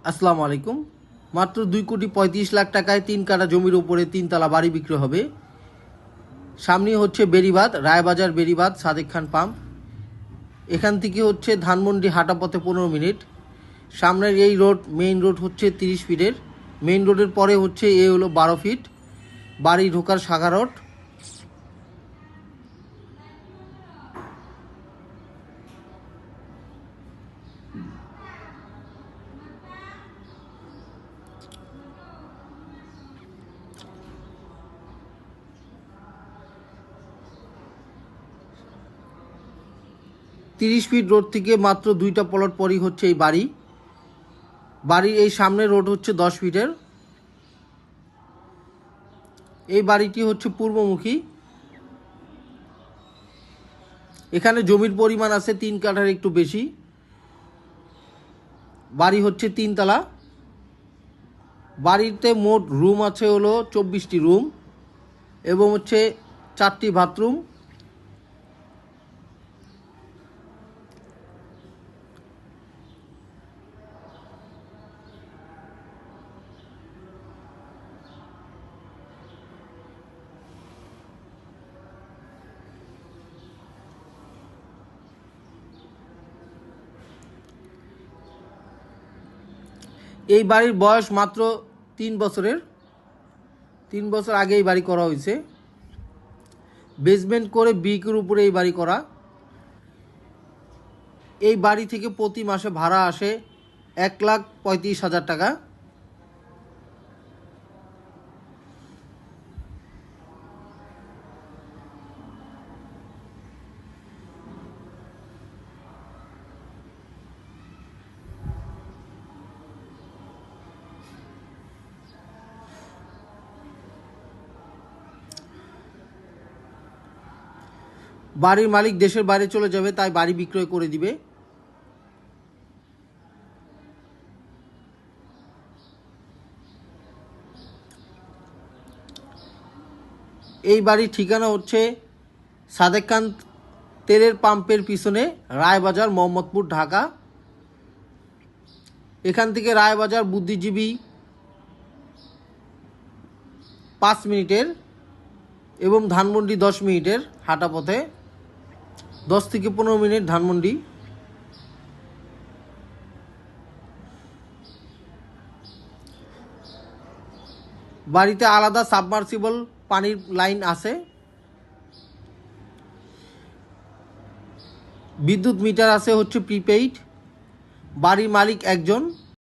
আসসালামু আলাইকুম। মাত্র 2,35,00,000 টাকায় 3 কাঠা জমির উপরে 3 তলা বাড়ি বিক্রি হবে। সামনে হচ্ছে বেড়িবাঁধ, রায়বাজার বেড়িবাঁধ, সাদেক খান পাম্প। এখান থেকে হচ্ছে ধানমন্ডি হাঁটা পথে 15 মিনিট। সামনের এই রোড, মেইন রোড হচ্ছে 30 ফিটের। মেইন রোডের পরে হচ্ছে হলো 12 ফিট বাড়ি ঢোকার শাখা রোড। 30 ফিট রোড থেকে মাত্র 2টা প্লট পরই হচ্ছে এই বাড়ি। বাড়ির এই সামনের রোড হচ্ছে 10 ফিটের। এই বাড়িটি হচ্ছে পূর্বমুখী। এখানে জমির পরিমাণ আছে 3 কাঠার একটু বেশি। বাড়ি হচ্ছে 3 তলা। বাড়িতে মোট রুম আছে হলো 24টি রুম এবং হচ্ছে 4টি বাথরুম। এই বাড়ির বয়স মাত্র 3 বছরের। 3 বছর আগে এই বাড়ি করা হয়েছে। বেসমেন্ট করে ব্রিকের উপরে এই বাড়ি করা। এই বাড়ি থেকে প্রতি মাসে ভাড়া আসে 1,35,000 টাকা। বাড়ির মালিক দেশের বাইরে চলে যাবে, তাই বাড়ি বিক্রয় করে দিবে। এই বাড়ির ঠিকানা হচ্ছে সাদেক খান তেলের পাম্পের পিছনে, রায়বাজার, মোহাম্মদপুর, ঢাকা। এখান থেকে রায়বাজার বুদ্ধিজীবী 5 মিনিটের এবং ধানমন্ডি 10 মিনিটের হাঁটা পথে। 10 থেকে 15 মিনিট ধানমন্ডি। বাড়িতে আলাদা সাবমার্সিবল পানির লাইন আছে। বিদ্যুৎ মিটার আছে হচ্ছে প্রিপেইড। বাড়ির মালিক একজন।